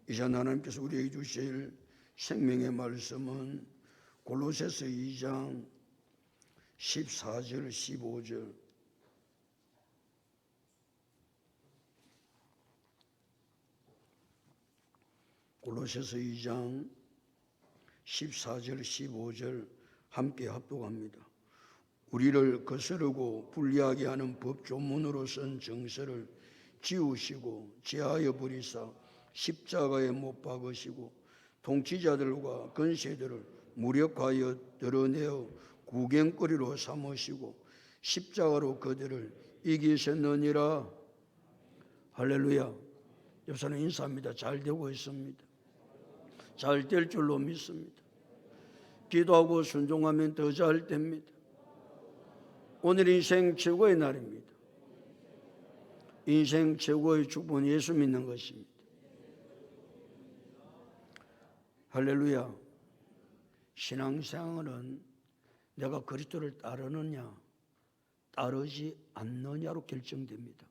이제 하나님께서 우리에게 주실 생명의 말씀은 골로새서 2장 14절 15절. 골로새서 2장 14절 15절 함께 합독합니다. 우리를 거스르고 불리하게 하는 법조문으로 쓴 정서를 지우시고 제하여 버리사 십자가에 못 박으시고 통치자들과 권세들을 무력하여 드러내어 구경거리로 삼으시고 십자가로 그들을 이기셨느니라. 할렐루야. 옆사람 인사합니다. 잘 되고 있습니다. 잘 될 줄로 믿습니다. 기도하고 순종하면 더 잘 됩니다. 오늘 인생 최고의 날입니다. 인생 최고의 축복은 예수 믿는 것입니다. 할렐루야. 신앙생활은 내가 그리스도를 따르느냐 따르지 않느냐로 결정됩니다.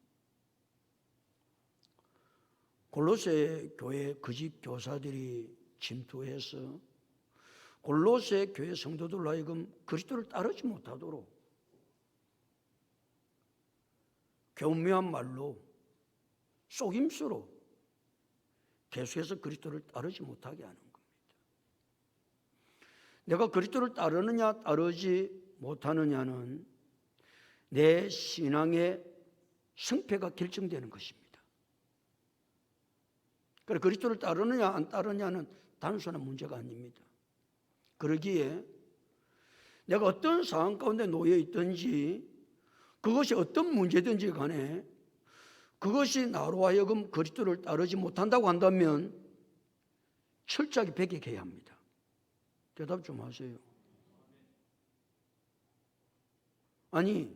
골로새 교회 거짓 교사들이 침투해서 골로새 교회 성도들로 하여금 그리스도를 따르지 못하도록 교묘한 말로 속임수로 계속해서 그리스도를 따르지 못하게 하는 겁니다. 내가 그리스도를 따르느냐 따르지 못하느냐는 내 신앙의 성패가 결정되는 것입니다. 그래서 그리스도를 따르느냐 안 따르느냐는 단순한 문제가 아닙니다. 그러기에 내가 어떤 상황 가운데 놓여 있든지 그것이 어떤 문제든지 간에 그것이 나로 하여금 그리스도를 따르지 못한다고 한다면 철저하게 배격해야 합니다. 대답 좀 하세요. 아니,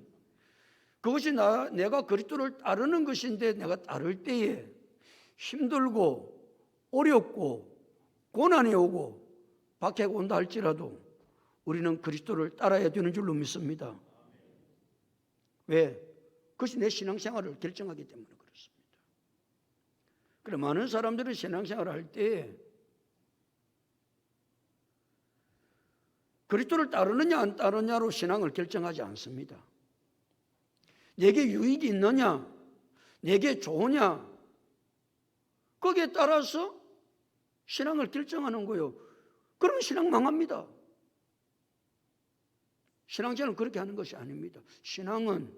그것이 내가 그리스도를 따르는 것인데 내가 따를 때에 힘들고 어렵고 고난이 오고 박해가 온다 할지라도 우리는 그리스도를 따라야 되는 줄로 믿습니다. 왜? 그것이 내 신앙생활을 결정하기 때문에 그렇습니다. 그래, 많은 사람들은 신앙생활을 할 때 그리스도를 따르느냐 안 따르느냐로 신앙을 결정하지 않습니다. 내게 유익이 있느냐, 내게 좋으냐, 거기에 따라서 신앙을 결정하는 거예요. 그러면 신앙 망합니다. 신앙생활은 그렇게 하는 것이 아닙니다. 신앙은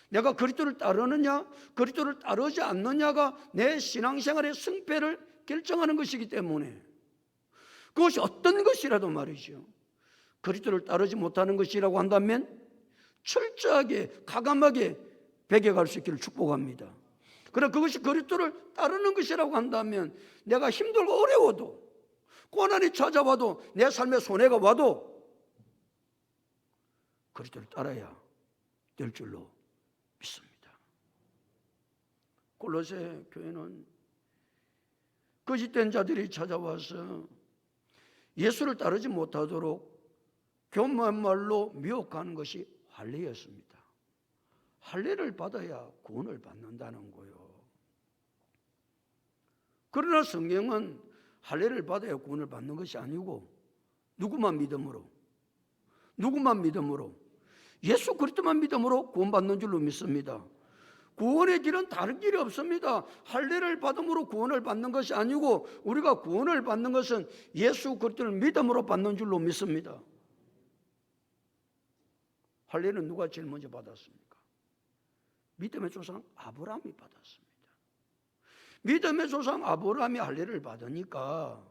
내가 그리스도를 따르느냐, 그리스도를 따르지 않느냐가 내 신앙생활의 승패를 결정하는 것이기 때문에 그것이 어떤 것이라도 말이죠. 그리스도를 따르지 못하는 것이라고 한다면 철저하게 가감하게 배격할 수 있기를 축복합니다. 그러나 그것이 그리스도를 따르는 것이라고 한다면 내가 힘들고 어려워도 고난이 찾아와도 내 삶에 손해가 와도 그리스도를 따라야 될 줄로 믿습니다. 골로새 교회는 거짓된 자들이 찾아와서 예수를 따르지 못하도록 교묘한 말로 미혹하는 것이 할례였습니다. 할례를 받아야 구원을 받는다는 거예요. 그러나 성경은 할례를 받아야 구원을 받는 것이 아니고 누구만 믿음으로 예수 그리스도만 믿음으로 구원받는 줄로 믿습니다. 구원의 길은 다른 길이 없습니다. 할례를 받음으로 구원을 받는 것이 아니고 우리가 구원을 받는 것은 예수 그리스도를 믿음으로 받는 줄로 믿습니다. 할례는 누가 제일 먼저 받았습니까? 믿음의 조상 아브라함이 받았습니다. 믿음의 조상 아브라함이 할례를 받으니까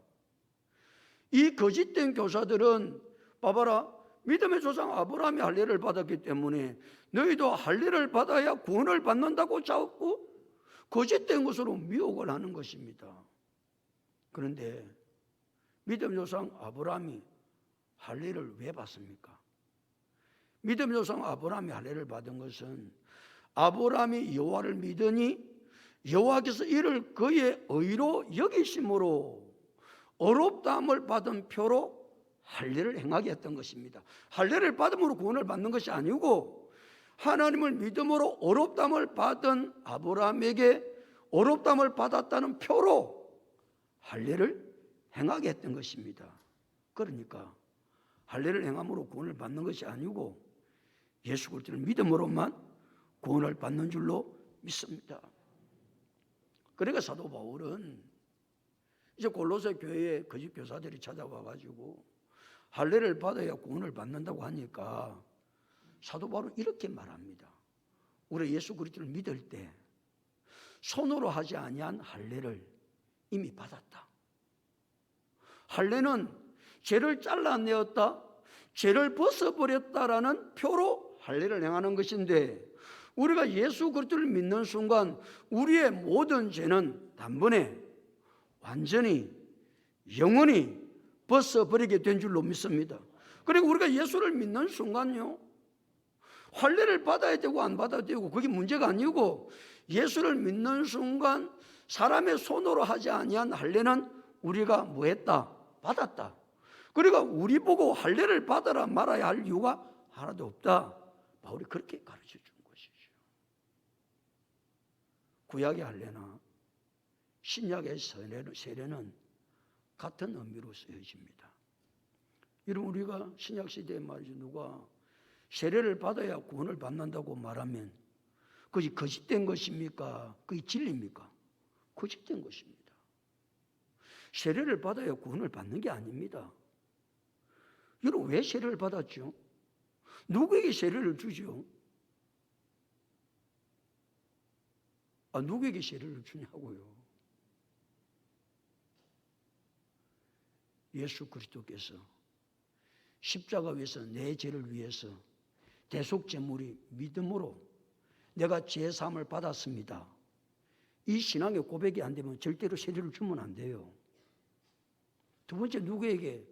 이 거짓된 교사들은 봐봐라, 믿음의 조상 아브라함이 할례를 받았기 때문에 너희도 할례를 받아야 구원을 받는다고 자꾸 거짓된 것으로 미혹을 하는 것입니다. 그런데 믿음의 조상 아브라함이 할례를 왜 받습니까? 믿음의 조상 아브라함이 할례를 받은 것은 아브라함이 여호와를 믿으니 여호와께서 이를 그의 의로 여기심으로 어렵다함을 받은 표로 할례를 행하게 했던 것입니다. 할례를 받음으로 구원을 받는 것이 아니고 하나님을 믿음으로 어렵다함을 받은 아브라함에게 어렵다함을 받았다는 표로 할례를 행하게 했던 것입니다. 그러니까 할례를 행함으로 구원을 받는 것이 아니고 예수 그리스도를 믿음으로만 구원을 받는 줄로 믿습니다. 그러니까 사도 바울은 이제 골로새 교회에 거짓 교사들이 찾아와 가지고 할례를 받아야 구원을 받는다고 하니까 사도 바울은 이렇게 말합니다. 우리 예수 그리스도를 믿을 때 손으로 하지 아니한 할례를 이미 받았다. 할례는 죄를 잘라내었다, 죄를 벗어버렸다라는 표로 할례를 행하는 것인데, 우리가 예수 그리스도를 믿는 순간 우리의 모든 죄는 단번에 완전히 영원히 벗어버리게 된 줄로 믿습니다. 그리고 우리가 예수를 믿는 순간요, 할례를 받아야 되고 안 받아야 되고 그게 문제가 아니고, 예수를 믿는 순간 사람의 손으로 하지 아니한 할례는 우리가 뭐했다? 받았다. 그러니까 우리 보고 할례를 받아라 말아야 할 이유가 하나도 없다. 바울이 그렇게 가르쳐 준 것이죠. 구약의 할례나 신약의 세례는 같은 의미로 쓰여집니다. 여러분, 우리가 신약 시대에 말이죠, 누가 세례를 받아야 구원을 받는다고 말하면 그것이 거짓된 것입니까? 그게 진리입니까? 거짓된 것입니다. 세례를 받아야 구원을 받는 게 아닙니다. 여러분, 왜 세례를 받았죠? 누구에게 세례를 주죠? 누구에게 세례를 주냐고요? 예수 그리스도께서 십자가 위에서 내 죄를 위해서 대속제물이 믿음으로 내가 죄사함을 받았습니다. 이 신앙의 고백이 안 되면 절대로 세례를 주면 안 돼요. 두 번째, 누구에게?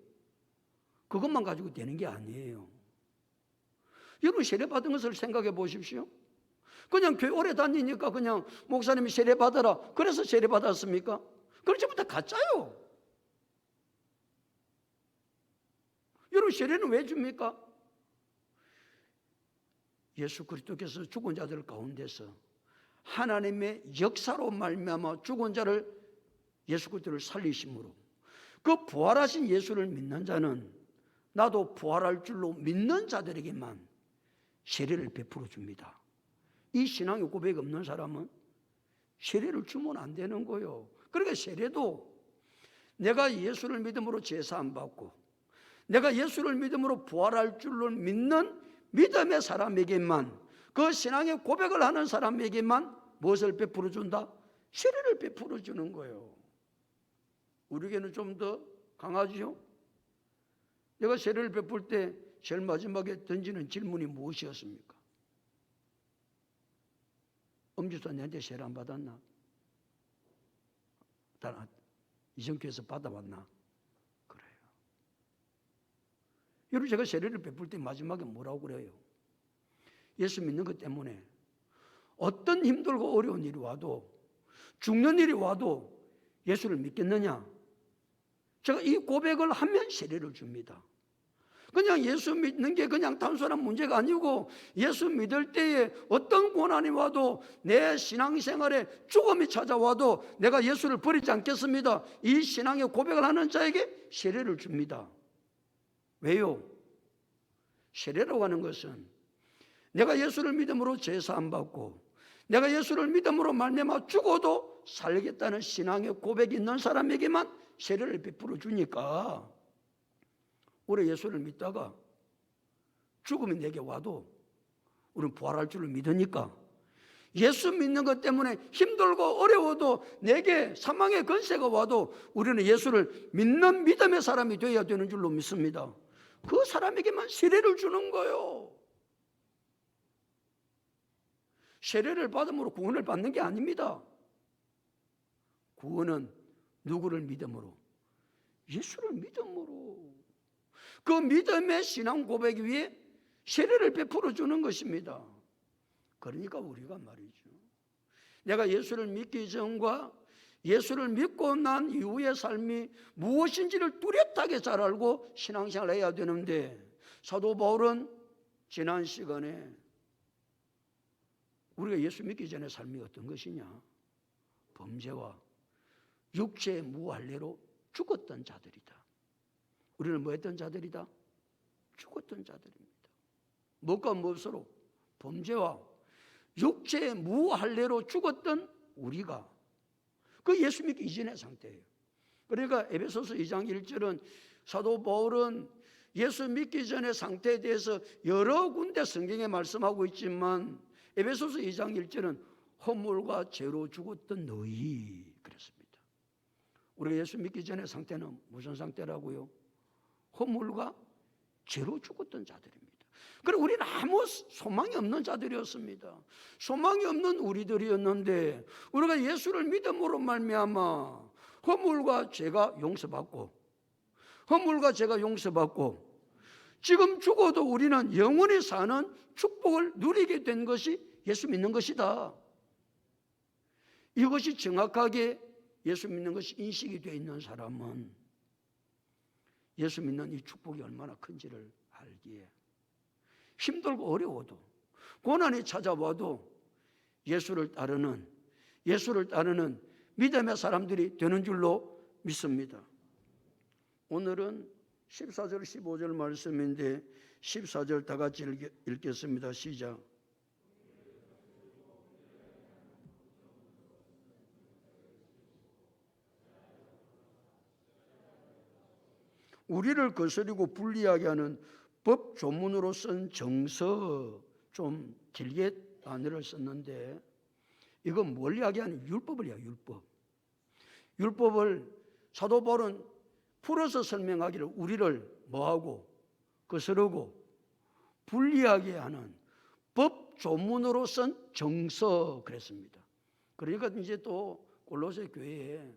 그것만 가지고 되는 게 아니에요. 여러분, 세례 받은 것을 생각해 보십시오. 그냥 교회 오래 다니니까 그냥 목사님이 세례 받아라 그래서 세례 받았습니까? 그건 전부 다 가짜요. 여러분, 세례는 왜 줍니까? 예수 그리스도께서 죽은 자들 가운데서 하나님의 역사로 말미암아 죽은 자를 예수 그리스도를 살리심으로 그 부활하신 예수를 믿는 자는 나도 부활할 줄로 믿는 자들에게만 세례를 베풀어 줍니다. 이 신앙의 고백이 없는 사람은 세례를 주면 안 되는 거예요. 그러니까 세례도 내가 예수를 믿음으로 제사함 받고 내가 예수를 믿음으로 부활할 줄로 믿는 믿음의 사람에게만, 그 신앙의 고백을 하는 사람에게만 무엇을 베풀어 준다? 세례를 베풀어 주는 거예요. 우리에게는 좀 더 강하죠? 내가 세례를 베풀 때 제일 마지막에 던지는 질문이 무엇이었습니까? 엄지수 내한테 세례 안 받았나? 이정교에서 받아왔나? 그래요. 여러분, 제가 세례를 베풀 때 마지막에 뭐라고 그래요? 예수 믿는 것 때문에 어떤 힘들고 어려운 일이 와도, 죽는 일이 와도 예수를 믿겠느냐? 제가 이 고백을 하면 세례를 줍니다. 그냥 예수 믿는 게 그냥 단순한 문제가 아니고, 예수 믿을 때에 어떤 고난이 와도, 내 신앙생활에 죽음이 찾아와도 내가 예수를 버리지 않겠습니다. 이 신앙의 고백을 하는 자에게 세례를 줍니다. 왜요? 세례라고 하는 것은 내가 예수를 믿음으로 제사함 받고 내가 예수를 믿음으로 말미암아 죽어도 살겠다는 신앙의 고백이 있는 사람에게만 세례를 베풀어 주니까, 우리 예수를 믿다가 죽음이 내게 와도 우리는 부활할 줄을 믿으니까, 예수 믿는 것 때문에 힘들고 어려워도 내게 사망의 권세가 와도 우리는 예수를 믿는 믿음의 사람이 되어야 되는 줄로 믿습니다. 그 사람에게만 세례를 주는 거예요. 세례를 받음으로 구원을 받는 게 아닙니다. 구원은 누구를 믿음으로? 예수를 믿음으로. 그 믿음의 신앙 고백 위에 세례를 베풀어 주는 것입니다. 그러니까 우리가 말이죠, 내가 예수를 믿기 전과 예수를 믿고 난 이후의 삶이 무엇인지를 뚜렷하게 잘 알고 신앙생활을 해야 되는데, 사도 바울은 지난 시간에 우리가 예수 믿기 전에 삶이 어떤 것이냐, 범죄와 육체의 무할례로 죽었던 자들이다. 우리는 뭐 했던 자들이다? 죽었던 자들입니다. 무엇과 무엇으로? 범죄와 육체의 무할례로 죽었던 우리가, 그 예수 믿기 이전의 상태예요. 그러니까 에베소서 2장 1절은 사도 바울은 예수 믿기 전의 상태에 대해서 여러 군데 성경에 말씀하고 있지만 에베소서 2장 1절은 허물과 죄로 죽었던 너희 그랬습니다. 우리가 예수 믿기 전의 상태는 무슨 상태라고요? 허물과 죄로 죽었던 자들입니다. 그리고 우리는 아무 소망이 없는 자들이었습니다. 소망이 없는 우리들이었는데 우리가 예수를 믿음으로 말미암아 허물과 죄가 용서받고 지금 죽어도 우리는 영원히 사는 축복을 누리게 된 것이 예수 믿는 것이다. 이것이 정확하게 예수 믿는 것이 인식이 되어 있는 사람은 예수 믿는 이 축복이 얼마나 큰지를 알기에 힘들고 어려워도 고난이 찾아와도 예수를 따르는 믿음의 사람들이 되는 줄로 믿습니다. 오늘은 14절 15절 말씀인데 14절 다 같이 읽겠습니다. 시작. 우리를 거스리고 불리하게 하는 법 조문으로 쓴 정서, 좀 길게 단어를 썼는데 이건 뭘 이야기하는? 율법을 이야기해요. 율법을 사도 바울은 풀어서 설명하기를 우리를 뭐하고 거스르고 불리하게 하는 법 조문으로 쓴 정서 그랬습니다. 그러니까 이제 또 골로새 교회에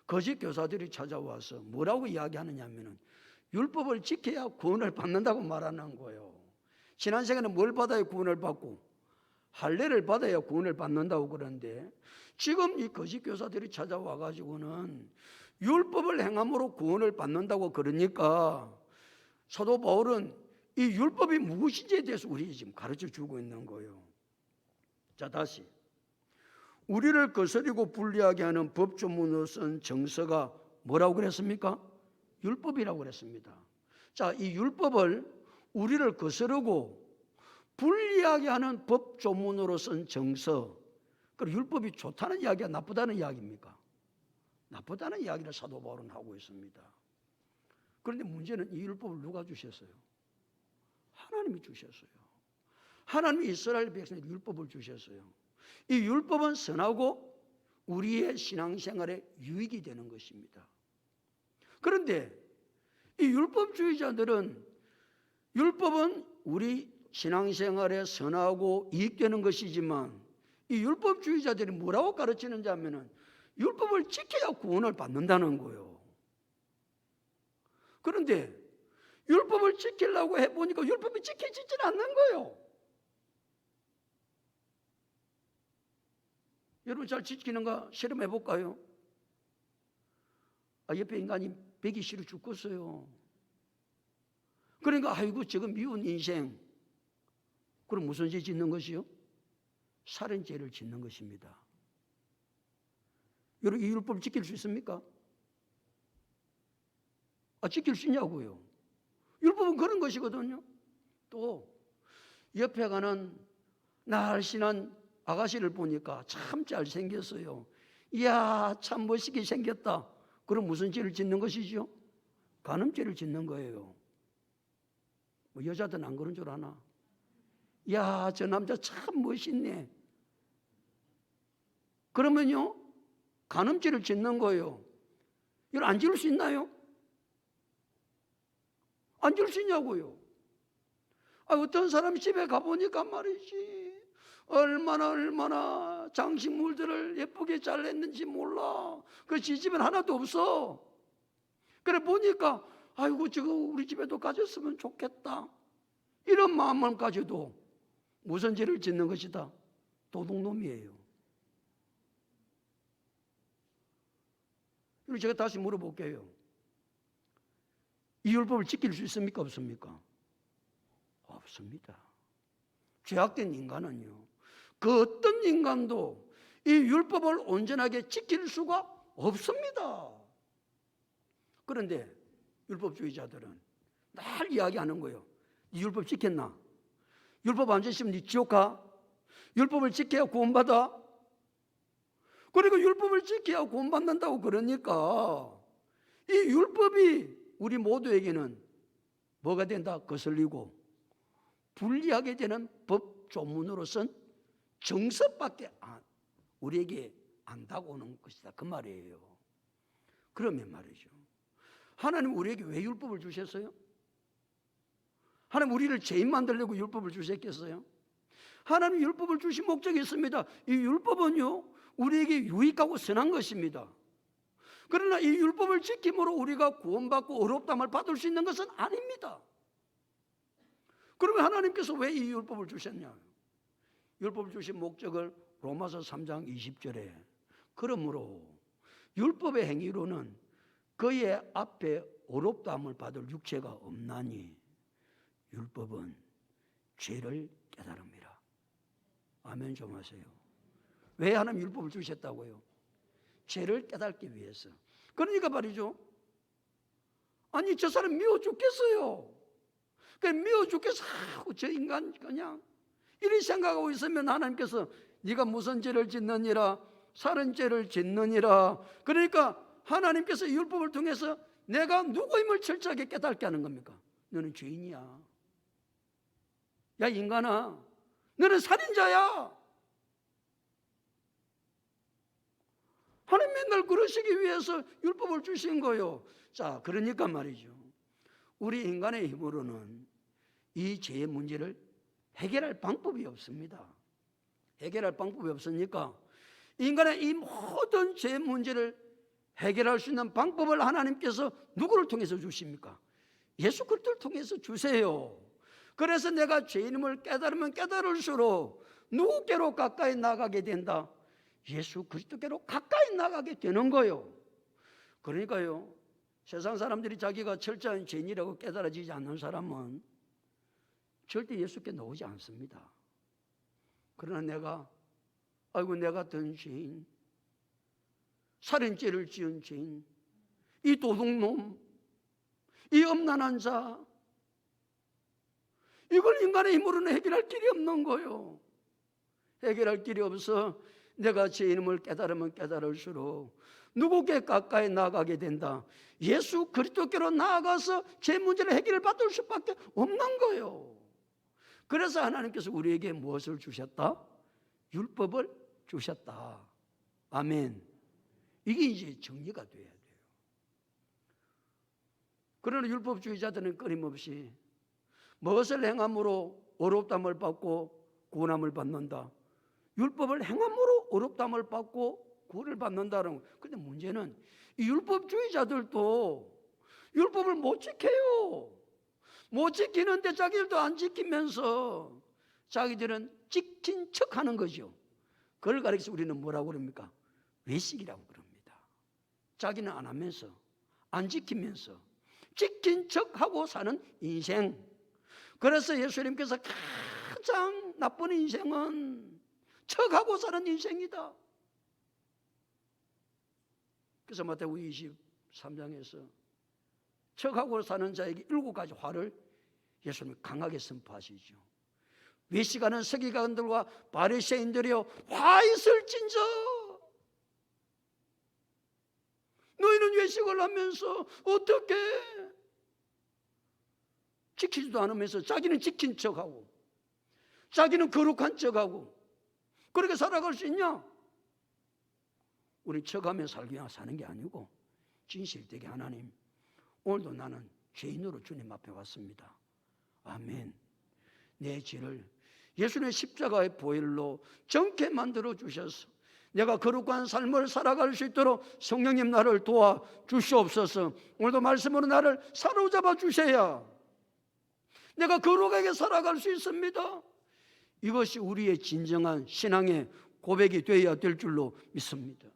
거짓 교사들이 찾아와서 뭐라고 이야기하느냐면은 율법을 지켜야 구원을 받는다고 말하는 거예요. 신앙생활은 뭘 받아야 구원을 받고 할례를 받아야 구원을 받는다고 그러는데 지금 이 거짓 교사들이 찾아와 가지고는 율법을 행함으로 구원을 받는다고 그러니까 사도 바울은 이 율법이 무엇인지에 대해서 우리 지금 가르쳐 주고 있는 거예요. 자, 다시 우리를 거스리고 불리하게 하는 법조문으로 쓴 정서가 뭐라고 그랬습니까? 율법이라고 그랬습니다. 자, 이 율법을 우리를 거스르고 불리하게 하는 법조문으로 쓴 정서, 그리고 율법이 좋다는 이야기가 나쁘다는 이야기입니까? 나쁘다는 이야기를 사도 바울은 하고 있습니다. 그런데 문제는 이 율법을 누가 주셨어요? 하나님이 주셨어요. 하나님이 이스라엘 백성에게 율법을 주셨어요. 이 율법은 선하고 우리의 신앙생활에 유익이 되는 것입니다. 그런데 이 율법주의자들은 율법은 우리 신앙생활에 선하고 이익되는 것이지만 이 율법주의자들이 뭐라고 가르치는지 하면은 율법을 지켜야 구원을 받는다는 거예요. 그런데 율법을 지키려고 해보니까 율법이 지켜지질 않는 거예요. 여러분 잘 지키는가 실험해 볼까요? 옆에 인간이 배기 싫어 죽겠어요. 그러니까 아이고 지금 미운 인생. 그럼 무슨 죄 짓는 것이요? 살인죄를 짓는 것입니다. 여러분 이 율법을 지킬 수 있습니까? 지킬 수 있냐고요. 율법은 그런 것이거든요. 또 옆에 가는 날씬한 아가씨를 보니까 참 잘생겼어요. 이야 참 멋있게 생겼다. 그럼 무슨 죄를 짓는 것이죠? 간음죄를 짓는 거예요. 뭐 여자들은 안 그런 줄 아나? 이야 저 남자 참 멋있네. 그러면요 간음죄를 짓는 거예요. 이걸 안 지을 수 있나요? 안 지을 수 있냐고요. 어떤 사람이 집에 가보니까 말이지 얼마나 장식물들을 예쁘게 잘했는지 몰라. 그 집엔 하나도 없어. 그래 보니까 아이고 저거 우리 집에도 가졌으면 좋겠다. 이런 마음만 가져도 무슨 죄를 짓는 것이다? 도둑놈이에요. 그리고 제가 다시 물어볼게요. 이 율법을 지킬 수 있습니까? 없습니까? 없습니다. 죄악된 인간은요. 그 어떤 인간도 이 율법을 온전하게 지킬 수가 없습니다. 그런데 율법주의자들은 날 이야기하는 거예요. 네 율법 지켰나? 율법 안 지키면 네 지옥 가? 율법을 지켜야 구원받아? 그리고 율법을 지켜야 구원받는다고 그러니까 이 율법이 우리 모두에게는 뭐가 된다? 거슬리고 불리하게 되는 법 조문으로선 정서밖에 우리에게 안 다가오는 것이다, 그 말이에요. 그러면 말이죠, 하나님 우리에게 왜 율법을 주셨어요? 하나님 우리를 죄인 만들려고 율법을 주셨겠어요? 하나님 율법을 주신 목적이 있습니다. 이 율법은요, 우리에게 유익하고 선한 것입니다. 그러나 이 율법을 지킴으로 우리가 구원받고 어렵담을 받을 수 있는 것은 아닙니다. 그러면 하나님께서 왜 이 율법을 주셨냐? 율법을 주신 목적을 로마서 3장 20절에 그러므로 율법의 행위로는 그의 앞에 어렵다함을 받을 육체가 없나니 율법은 죄를 깨달음이라. 아멘 좀 하세요. 왜 하나님 율법을 주셨다고요? 죄를 깨닫기 위해서. 그러니까 말이죠, 아니 저 사람 미워 죽겠어요. 그냥 미워 죽겠어. 저 인간 그냥 이리 생각하고 있으면 하나님께서 네가 무슨 죄를 짓느니라, 살인죄를 짓느니라. 그러니까 하나님께서 율법을 통해서 내가 누구임을 철저하게 깨닫게 하는 겁니까? 너는 죄인이야. 야 인간아, 너는 살인자야. 하나님 맨날 그러시기 위해서 율법을 주신 거예요. 자, 그러니까 말이죠, 우리 인간의 힘으로는 이 죄의 문제를 해결할 방법이 없습니다. 해결할 방법이 없으니까 인간의 이 모든 죄 문제를 해결할 수 있는 방법을 하나님께서 누구를 통해서 주십니까? 예수 그리스도를 통해서 주세요. 그래서 내가 죄인임을 깨달으면 깨달을수록 누구께로 가까이 나가게 된다? 예수 그리스도께로 가까이 나가게 되는 거예요. 그러니까요, 세상 사람들이 자기가 철저한 죄인이라고 깨달아지지 않는 사람은 절대 예수께 나오지 않습니다. 그러나 내가 같은 죄인, 살인죄를 지은 죄인, 이 도둑놈, 이 엄난한 자, 이걸 인간의 힘으로는 해결할 길이 없는 거예요. 해결할 길이 없어 내가 죄인임을 깨달으면 깨달을수록 누구께 가까이 나가게 된다? 예수 그리스도께로 나아가서 죄 문제를 해결을 받을 수밖에 없는 거예요. 그래서 하나님께서 우리에게 무엇을 주셨다? 율법을 주셨다. 아멘. 이게 이제 정리가 돼야 돼요. 그러나 율법주의자들은 끊임없이 무엇을 행함으로 어렵담을 받고 구원함을 받는다? 율법을 행함으로 어렵담을 받고 구원을 받는다는 거예요. 그런데 문제는 이 율법주의자들도 율법을 못 지켜요. 못 지키는데 자기들도 안 지키면서 자기들은 지킨 척하는 거죠. 그걸 가리켜서 우리는 뭐라고 그럽니까? 외식이라고 그럽니다. 자기는 안 하면서, 안 지키면서 지킨 척하고 사는 인생. 그래서 예수님께서 가장 나쁜 인생은 척하고 사는 인생이다. 그래서 마태복음 23장에서 척하고 사는 자에게 7가지 화를 예수님이 강하게 선포하시죠. 외식하는 서기관들과 바리새인들이여 화 있을진저, 너희는 외식을 하면서 어떻게 지키지도 않으면서 자기는 지킨 척하고 자기는 거룩한 척하고 그렇게 살아갈 수 있냐? 우리 척하며 살기나 사는 게 아니고 진실되게 하나님, 오늘도 나는 죄인으로 주님 앞에 왔습니다. 아멘. 내 죄를 예수님의 십자가의 보혈로 정케 만들어 주셔서 내가 거룩한 삶을 살아갈 수 있도록 성령님 나를 도와 주시옵소서. 오늘도 말씀으로 나를 사로잡아 주셔야 내가 거룩하게 살아갈 수 있습니다. 이것이 우리의 진정한 신앙의 고백이 되어야 될 줄로 믿습니다.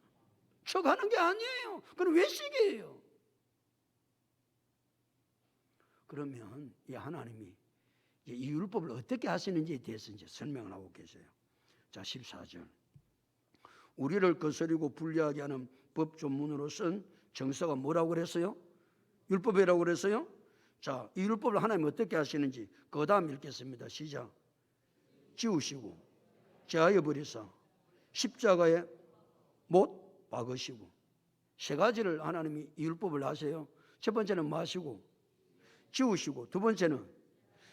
척하는 게 아니에요. 그건 외식이에요. 그러면 이 하나님이 이 율법을 어떻게 하시는지에 대해서 이제 설명을 하고 계세요. 자, 14절. 우리를 거스리고 불리하게 하는 법 전문으로 쓴 정서가 뭐라고 그랬어요? 율법이라고 그랬어요? 자, 이 율법을 하나님 어떻게 하시는지 그 다음 읽겠습니다. 시작. 지우시고 제하여 버리사 십자가에 못 박으시고. 세 가지를 하나님이 이 율법을 하세요. 첫 번째는 뭐 하시고? 지우시고, 두 번째는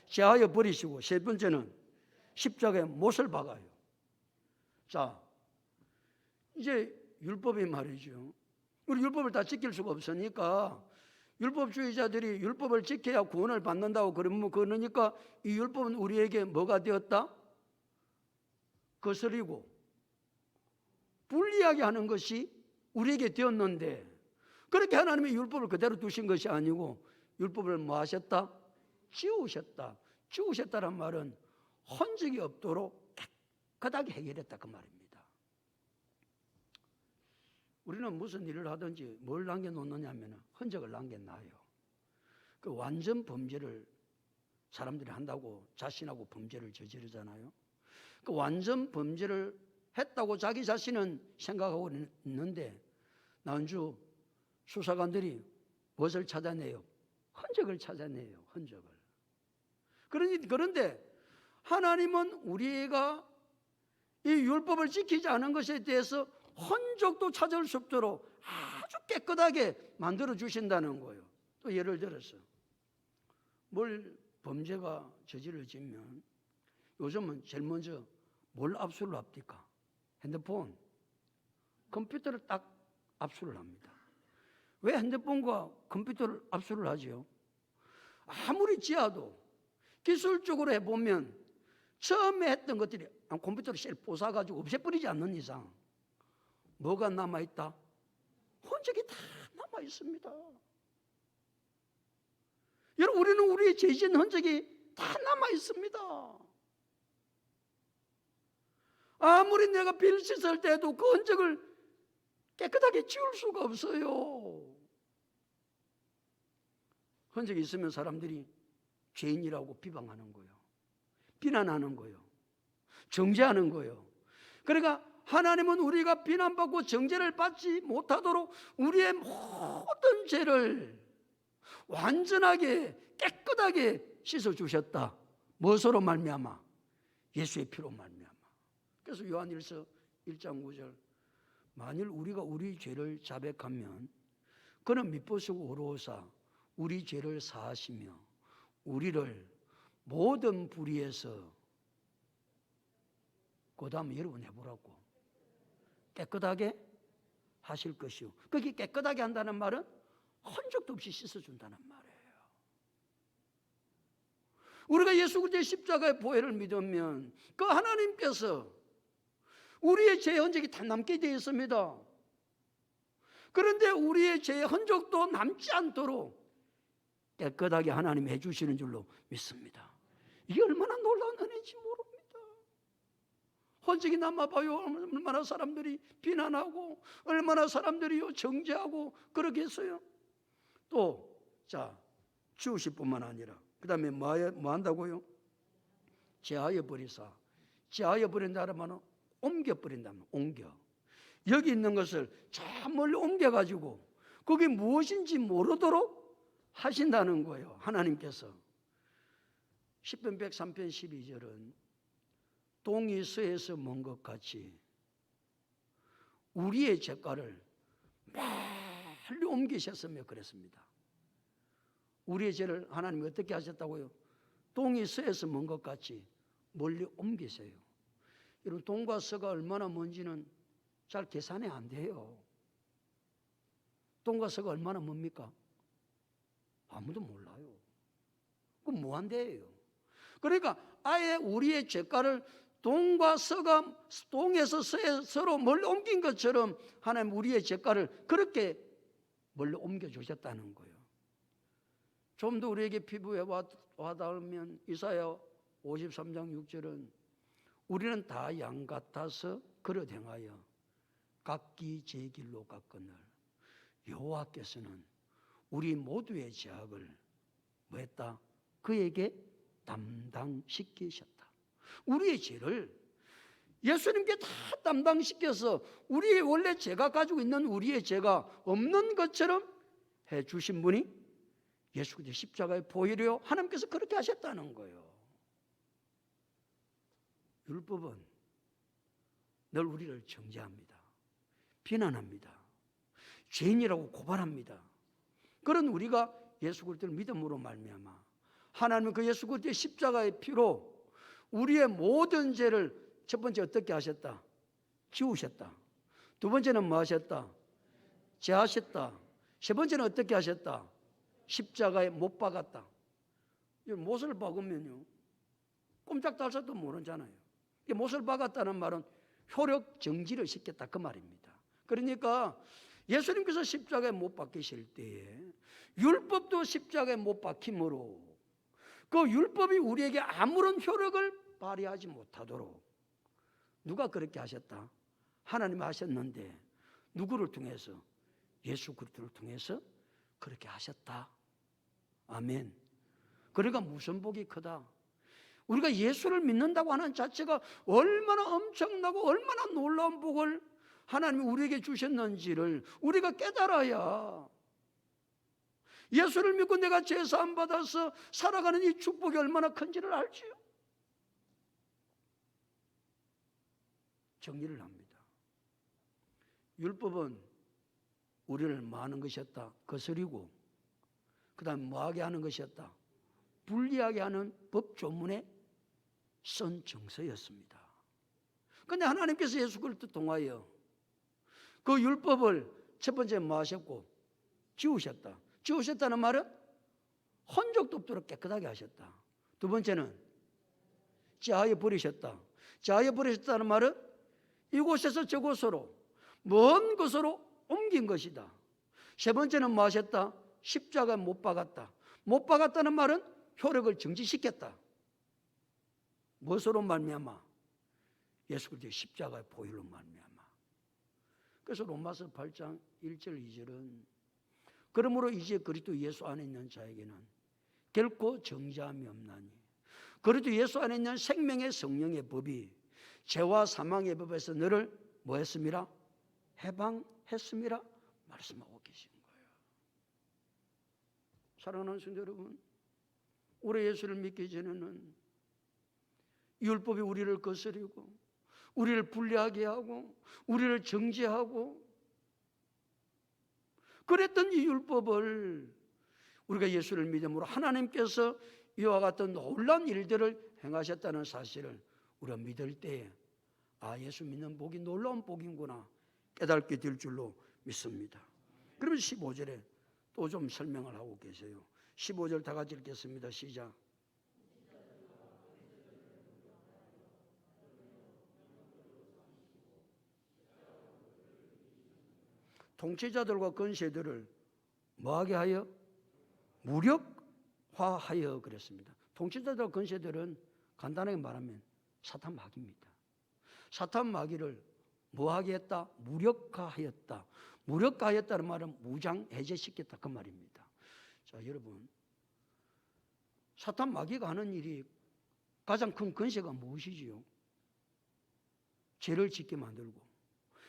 제하여 버리시고, 세 번째는 십자가에 못을 박아요. 자, 이제 율법이 말이죠. 우리 율법을 다 지킬 수가 없으니까 율법주의자들이 율법을 지켜야 구원을 받는다고 그러니까 이 율법은 우리에게 뭐가 되었다? 거스리고 불리하게 하는 것이 우리에게 되었는데, 그렇게 하나님이 율법을 그대로 두신 것이 아니고 율법을 뭐 하셨다? 지우셨다. 지우셨다란 말은 흔적이 없도록 깨끗하게 해결했다 그 말입니다. 우리는 무슨 일을 하든지 뭘 남겨놓느냐 하면 흔적을 남겨놔요. 그 완전 범죄를 사람들이 한다고 자신하고 범죄를 저지르잖아요. 그 완전 범죄를 했다고 자기 자신은 생각하고 있는데 난주 수사관들이 무엇을 찾아내요? 흔적을 찾아내요. 흔적을. 그런데 하나님은 우리가 이 율법을 지키지 않은 것에 대해서 흔적도 찾을 수 없도록 아주 깨끗하게 만들어 주신다는 거예요. 또 예를 들어서 뭘 범죄가 저지러지면 요즘은 제일 먼저 뭘 압수를 합니까? 핸드폰, 컴퓨터를 딱 압수를 합니다. 왜 핸드폰과 컴퓨터를 압수를 하지요? 아무리 지어도 기술적으로 해보면 처음에 했던 것들이 컴퓨터를 셀 부숴가지고 없애버리지 않는 이상 뭐가 남아있다? 흔적이 다 남아있습니다. 여러분, 우리는 우리의 죄진 흔적이 다 남아있습니다. 아무리 내가 빌 씻을 때도 그 흔적을 깨끗하게 지울 수가 없어요. 흔적이 있으면 사람들이 죄인이라고 비방하는 거예요. 비난하는 거예요. 정죄하는 거예요. 그러니까 하나님은 우리가 비난받고 정죄를 받지 못하도록 우리의 모든 죄를 완전하게 깨끗하게 씻어주셨다. 무엇으로 말미암아? 예수의 피로 말미암아. 그래서 요한일서 1장 9절, 만일 우리가 우리 죄를 자백하면 그는 미쁘시고 의로우사 우리 죄를 사하시며 우리를 모든 불의에서, 그 다음에 여러분 해보라고, 깨끗하게 하실 것이요. 그게 깨끗하게 한다는 말은 흔적도 없이 씻어준다는 말이에요. 우리가 예수 그리스도의 십자가의 보혈을 믿으면 그 하나님께서 우리의 죄의 흔적이 다 남게 되어 있습니다. 그런데 우리의 죄의 흔적도 남지 않도록 깨끗하게 하나님이 해주시는 줄로 믿습니다. 이게 얼마나 놀라운 은혜인지 모릅니다. 흔적이 남아봐요. 얼마나 사람들이 비난하고 얼마나 사람들이 정죄하고 그러겠어요. 또 자, 지우실 뿐만 아니라 그 다음에 뭐 한다고요? 제하여 버리사. 제하여 버린다는 말은 옮겨버린다면 옮겨. 여기 있는 것을 저 멀리 옮겨가지고 그게 무엇인지 모르도록 하신다는 거예요. 하나님께서. 10편 103편 12절은 동이 서에서 먼 것 같이 우리의 죄가를 멀리 옮기셨으며 그랬습니다. 우리의 죄를 하나님이 어떻게 하셨다고요? 동이 서에서 먼 것 같이 멀리 옮기세요. 여러분, 동과 서가 얼마나 먼지는 잘 계산이 안 돼요. 동과 서가 얼마나 멉니까? 아무도 몰라요. 그건 무한대예요. 그러니까 아예 우리의 죄가를 동과 서가 동에서 서에 서로 멀리 옮긴 것처럼 하나님 우리의 죄가를 그렇게 멀리 옮겨주셨다는 거예요. 좀 더 우리에게 피부에 와닿으면 이사야 53장 6절은 우리는 다 양 같아서 그릇 행하여 각기 제 길로 갔거늘 여호와께서는 우리 모두의 죄악을 뭐 했다? 그에게 담당시키셨다. 우리의 죄를 예수님께 다 담당시켜서 우리의 원래 죄가 가지고 있는 우리의 죄가 없는 것처럼 해주신 분이 예수 그리스도 십자가에 보이려 하나님께서 그렇게 하셨다는 거예요. 율법은 늘 우리를 정죄합니다. 비난합니다. 죄인이라고 고발합니다. 그런 우리가 예수 그리스도를 믿음으로 말미암아 하나님은 그 예수 그리스도의 십자가의 피로 우리의 모든 죄를 첫 번째 어떻게 하셨다? 지우셨다. 두 번째는 뭐 하셨다? 제하셨다. 세 번째는 어떻게 하셨다? 십자가에 못 박았다. 못을 박으면요 꼼짝달싹도 모르잖아요. 못을 박았다는 말은 효력 정지를 시켰다 그 말입니다. 그러니까 예수님께서 십자가에 못 박히실 때에 율법도 십자가에 못 박힘으로 그 율법이 우리에게 아무런 효력을 발휘하지 못하도록 누가 그렇게 하셨다? 하나님 하셨는데 누구를 통해서? 예수 그리스도를 통해서 그렇게 하셨다. 아멘. 그러니까 무슨 복이 크다. 우리가 예수를 믿는다고 하는 자체가 얼마나 엄청나고 얼마나 놀라운 복을 하나님이 우리에게 주셨는지를 우리가 깨달아야 예수를 믿고 내가 죄사함 받아서 살아가는 이 축복이 얼마나 큰지를 알지요. 정리를 합니다. 율법은 우리를 뭐하는 것이었다? 거스리고 그 다음 뭐하게 하는 것이었다? 불리하게 하는 법조문의 쓴 정서였습니다. 그런데 하나님께서 예수 그리스도 통하여 그 율법을 첫 번째 뭐 하셨고? 지우셨다. 지우셨다는 말은 흔적도 없도록 깨끗하게 하셨다. 두 번째는 제하여 버리셨다. 제하여 버리셨다는 말은 이곳에서 저곳으로 먼 곳으로 옮긴 것이다. 세 번째는 뭐 하셨다? 십자가에 못 박았다. 못 박았다는 말은 효력을 정지시켰다. 무엇으로 말미암아? 예수 그리스도의 십자가의 보혈로 말미암아. 그래서 로마서 8장 1절 2절은 그러므로 이제 그리스도 예수 안에 있는 자에게는 결코 정죄함이 없나니 그리스도 예수 안에 있는 생명의 성령의 법이 죄와 사망의 법에서 너를 뭐 했습니다? 해방했습니다. 말씀하고 계신 거예요. 사랑하는 성도 여러분, 우리 예수를 믿기 전에는 율법이 우리를 거스리고 우리를 불리하게 하고 우리를 정죄하고 그랬던 이 율법을 우리가 예수를 믿음으로 하나님께서 이와 같은 놀라운 일들을 행하셨다는 사실을 우리가 믿을 때에 아, 예수 믿는 복이 놀라운 복인구나 깨닫게 될 줄로 믿습니다. 그러면 15절에 또 좀 설명을 하고 계세요. 15절 다 같이 읽겠습니다. 시작. 통치자들과 권세들을 뭐하게 하여? 무력화하여 그랬습니다. 통치자들과 권세들은 간단하게 말하면 사탄 마귀입니다. 사탄 마귀를 뭐하게 했다? 무력화하였다. 무력화하였다는 말은 무장 해제시켰다 그 말입니다. 자, 여러분, 사탄 마귀가 하는 일이 가장 큰 권세가 무엇이지요? 죄를 짓게 만들고.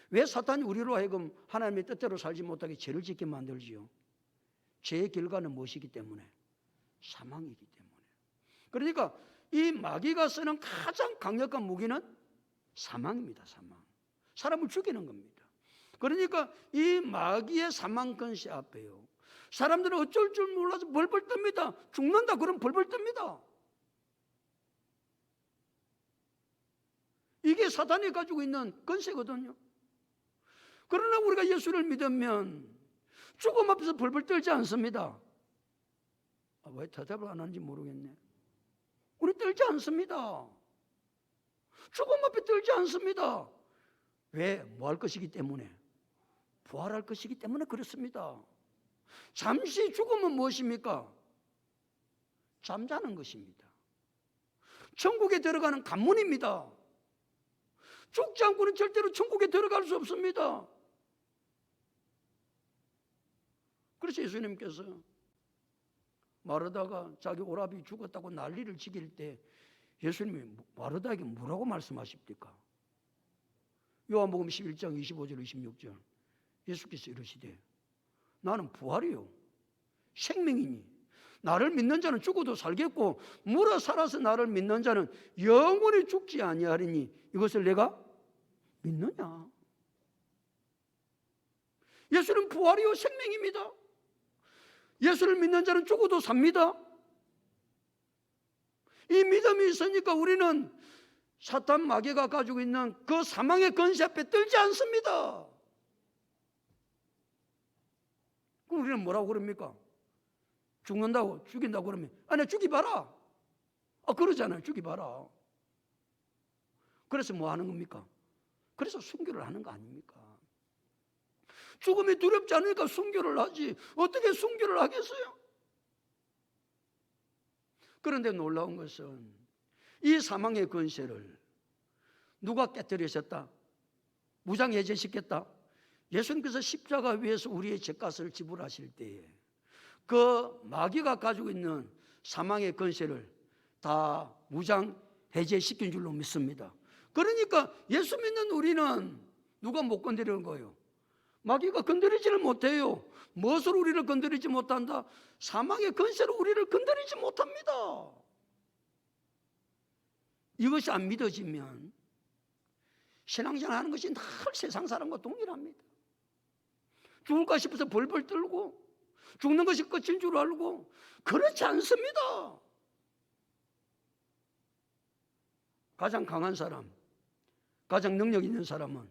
왜 사탄이 우리로 하여금 하나님의 뜻대로 살지 못하게 죄를 짓게 만들지요? 죄의 결과는 무엇이기 때문에? 사망이기 때문에. 그러니까 이 마귀가 쓰는 가장 강력한 무기는 사망입니다. 사망. 사람을 죽이는 겁니다. 그러니까 이 마귀의 사망 권세 앞에요, 사람들은 어쩔 줄 몰라서 벌벌 뜹니다. 죽는다 그러면 벌벌 뜹니다. 이게 사탄이 가지고 있는 권세거든요. 그러나 우리가 예수를 믿으면 죽음 앞에서 벌벌 떨지 않습니다. 왜 대답을 안 하는지 모르겠네. 우리 떨지 않습니다. 죽음 앞에 떨지 않습니다. 왜? 뭐 할 것이기 때문에? 부활할 것이기 때문에 그렇습니다. 잠시 죽음은 무엇입니까? 잠자는 것입니다. 천국에 들어가는 관문입니다. 죽지 않고는 절대로 천국에 들어갈 수 없습니다. 그래서 예수님께서 마르다가 자기 오라비 죽었다고 난리를 지길 때 예수님이 마르다에게 뭐라고 말씀하십니까? 요한복음 11장 25절 26절 예수께서 이러시되 나는 부활이요 생명이니 나를 믿는 자는 죽어도 살겠고 물어 살아서 나를 믿는 자는 영원히 죽지 아니하리니 이것을 내가 믿느냐? 예수는 부활이요 생명입니다. 예수를 믿는 자는 죽어도 삽니다. 이 믿음이 있으니까 우리는 사탄 마귀가 가지고 있는 그 사망의 권세 앞에 떨지 않습니다. 그럼 우리는 뭐라고 그럽니까? 죽는다고 죽인다고 그러면 아니 죽이봐라. 그러잖아요. 죽이봐라. 그래서 뭐 하는 겁니까? 그래서 순교를 하는 거 아닙니까? 죽음이 두렵지 않으니까 순교를 하지 어떻게 순교를 하겠어요? 그런데 놀라운 것은 이 사망의 권세를 누가 깨뜨리셨다? 무장해제시켰다? 예수님께서 십자가 위에서 우리의 죄값을 지불하실 때에 그 마귀가 가지고 있는 사망의 권세를 다 무장해제시킨 줄로 믿습니다. 그러니까 예수 믿는 우리는 누가 못 건드리는 거예요? 마귀가 건드리지를 못해요. 무엇으로 우리를 건드리지 못한다? 사망의 권세로 우리를 건드리지 못합니다. 이것이 안 믿어지면 신앙생활 하는 것이 늘 세상 사람과 동일합니다. 죽을까 싶어서 벌벌 떨고 죽는 것이 끝인 줄 알고 그렇지 않습니다. 가장 강한 사람, 가장 능력 있는 사람은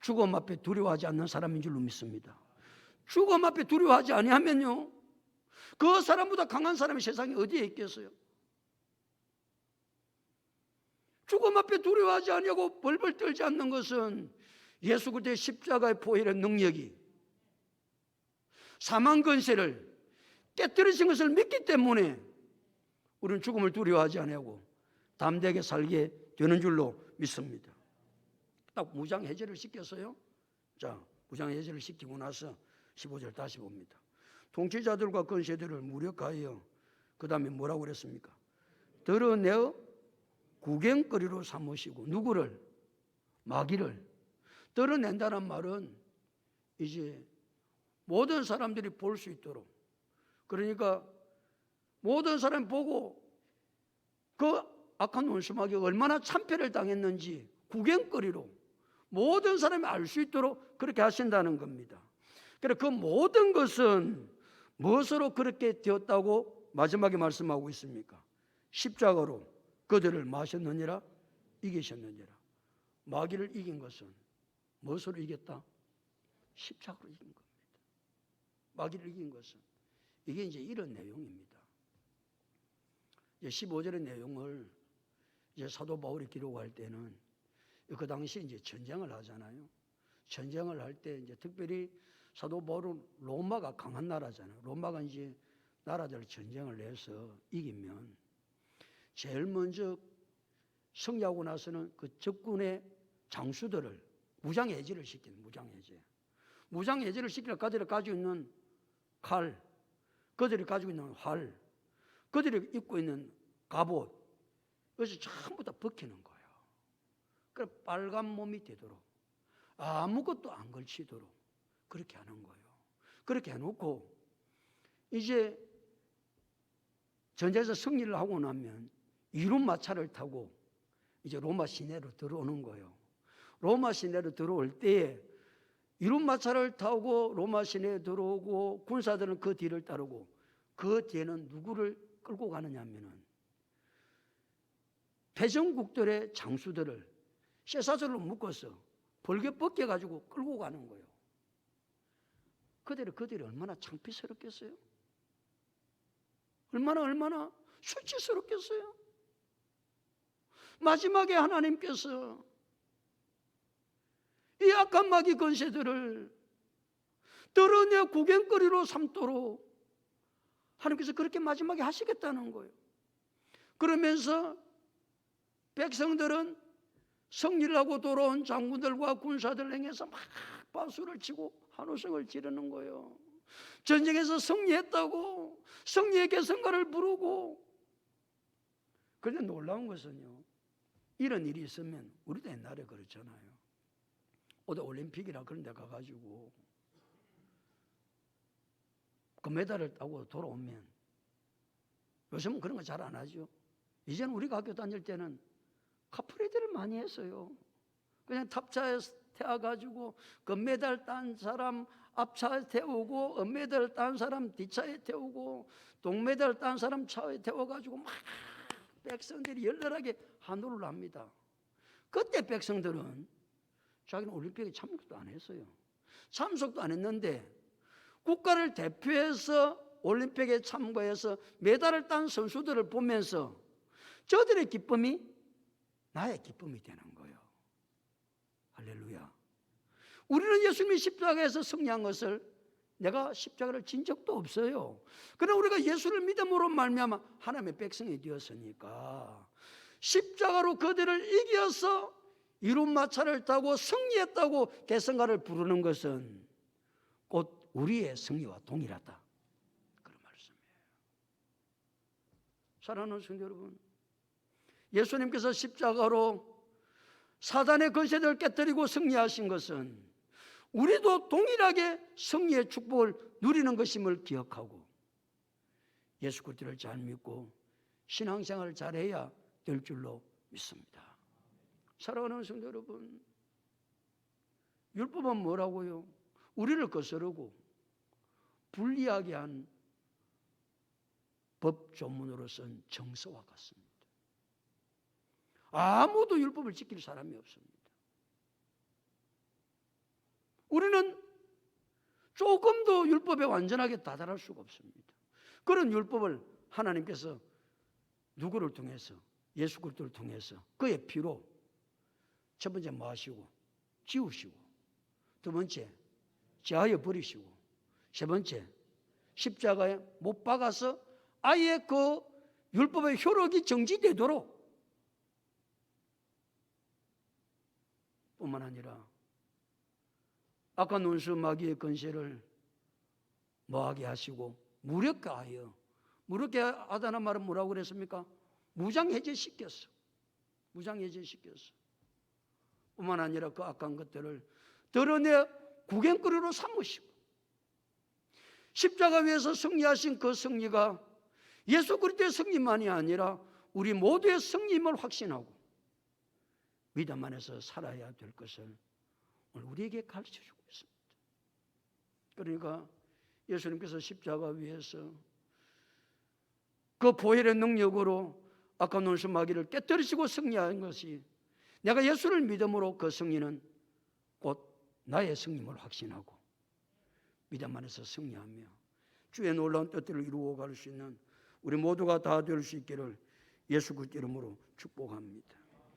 죽음 앞에 두려워하지 않는 사람인 줄로 믿습니다. 죽음 앞에 두려워하지 아니하면요 그 사람보다 강한 사람이 세상에 어디에 있겠어요? 죽음 앞에 두려워하지 아니하고 벌벌 떨지 않는 것은 예수 그리스도의 십자가의 보혈의 능력이 사망 권세를 깨뜨리신 것을 믿기 때문에 우리는 죽음을 두려워하지 아니하고 담대하게 살게 되는 줄로 믿습니다. 딱 무장해제를 시켰어요. 자, 무장해제를 시키고 나서 15절 다시 봅니다. 통치자들과 권세들을 무력하여 그 다음에 뭐라고 그랬습니까? 드러내어 구경거리로 삼으시고 누구를? 마귀를. 드러낸다는 말은 이제 모든 사람들이 볼 수 있도록, 그러니까 모든 사람이 보고 그 악한 원수마귀가 얼마나 참패를 당했는지 구경거리로 모든 사람이 알 수 있도록 그렇게 하신다는 겁니다. 그래서 그 모든 것은 무엇으로 그렇게 되었다고 마지막에 말씀하고 있습니까? 십자가로 그들을 마셨느니라 이기셨느니라. 마귀를 이긴 것은 무엇으로 이겼다? 십자가로 이긴 겁니다. 마귀를 이긴 것은 이게 이제 이런 내용입니다. 이제 15절의 내용을 이제 사도 바울이 기록할 때는 그 당시 이제 전쟁을 하잖아요. 전쟁을 할 때 이제 특별히 사도 바울은 로마가 강한 나라잖아요. 로마가 이제 나라들 전쟁을 해서 이기면 제일 먼저 승리하고 나서는 그 적군의 장수들을 무장해제를 시키는 무장해제. 무장해제를 시키려 그들이 가지고 있는 칼, 그들이 가지고 있는 활, 그들이 입고 있는 갑옷, 그래서 전부 다 벗기는 거예요. 그래 빨간 몸이 되도록 아무것도 안 걸치도록 그렇게 하는 거예요. 그렇게 해놓고 이제 전쟁에서 승리를 하고 나면 이륜마차를 타고 이제 로마 시내로 들어오는 거예요. 로마 시내로 들어올 때에 이륜마차를 타고 로마 시내에 들어오고 군사들은 그 뒤를 따르고 그 뒤에는 누구를 끌고 가느냐 하면은 패전국들의 장수들을 쇠사슬로 묶어서 벌게 벗겨가지고 끌고 가는 거예요. 그들이 얼마나 창피스럽겠어요? 얼마나 수치스럽겠어요? 마지막에 하나님께서 이 악한 마귀 권세들을 드러내 구경거리로 삼도록 하나님께서 그렇게 마지막에 하시겠다는 거예요. 그러면서 백성들은 승리를 하고 돌아온 장군들과 군사들 향해서 막 박수를 치고 한우성을 지르는 거예요. 전쟁에서 승리했다고 승리의 개성가를 부르고. 그런데 놀라운 것은요, 이런 일이 있으면 우리도 옛날에 그렇잖아요. 어디 올림픽이나 그런 데 가가지고 금메달을 따고 돌아오면, 요즘은 그런 거 잘 안 하죠. 이제는 우리가 학교 다닐 때는 카프레이드를 많이 했어요. 그냥 탑차에 태워가지고 금메달 딴 사람 앞차에 태우고, 은메달 딴 사람 뒷차에 태우고, 동메달 딴 사람 차에 태워가지고 막 백성들이 열렬하게 환호를 합니다. 그때 백성들은 자기는 올림픽에 참석도 안 했어요. 참석도 안 했는데 국가를 대표해서 올림픽에 참가해서 메달을 딴 선수들을 보면서 저들의 기쁨이 나의 기쁨이 되는 거예요. 할렐루야. 우리는 예수님이 십자가에서 승리한 것을 내가 십자가를 진 적도 없어요. 그러나 우리가 예수를 믿음으로 말미암아 하나님의 백성이 되었으니까 십자가로 그들을 이겨서 이룬 마차를 타고 승리했다고 개성가를 부르는 것은 곧 우리의 승리와 동일하다, 그런 말씀이에요. 사랑하는 성도 여러분, 예수님께서 십자가로 사단의 거세들을 깨뜨리고 승리하신 것은 우리도 동일하게 승리의 축복을 누리는 것임을 기억하고 예수 그리스도를 잘 믿고 신앙생활을 잘해야 될 줄로 믿습니다. 사랑하는 성도 여러분, 율법은 뭐라고요? 우리를 거스르고 불리하게 한 법 조문으로서는 정서와 같습니다. 아무도 율법을 지킬 사람이 없습니다. 우리는 조금도 율법에 완전하게 다다를 수가 없습니다. 그런 율법을 하나님께서 누구를 통해서? 예수 그리스도를 통해서 그의 피로 첫 번째 뭐 하시고? 지우시고, 두 번째 제하여 버리시고, 세 번째 십자가에 못 박아서 아예 그 율법의 효력이 정지되도록, 뿐만 아니라 악한 원수 마귀의 권세를 뭐하게 하시고 무력화하여, 무력화하다는 말은 뭐라고 그랬습니까? 무장해제시켰어. 무장해제시켰어. 뿐만 아니라 그 악한 것들을 드러내 구경거리로 삼으시고, 십자가 위에서 승리하신 그 승리가 예수 그리스도의 승리만이 아니라 우리 모두의 승리임을 확신하고 믿음 안에서 살아야 될 것을 오늘 우리에게 가르쳐주고 있습니다. 그러니까 예수님께서 십자가 위에서 그 보혈의 능력으로 악한 원수 마귀를 깨뜨리시고 승리한 것이, 내가 예수를 믿음으로 그 승리는 곧 나의 승리임을 확신하고 믿음 안에서 승리하며 주의 놀라운 뜻들을 이루어 갈 수 있는 우리 모두가 다 될 수 있기를 예수 그리스도 이름으로 축복합니다.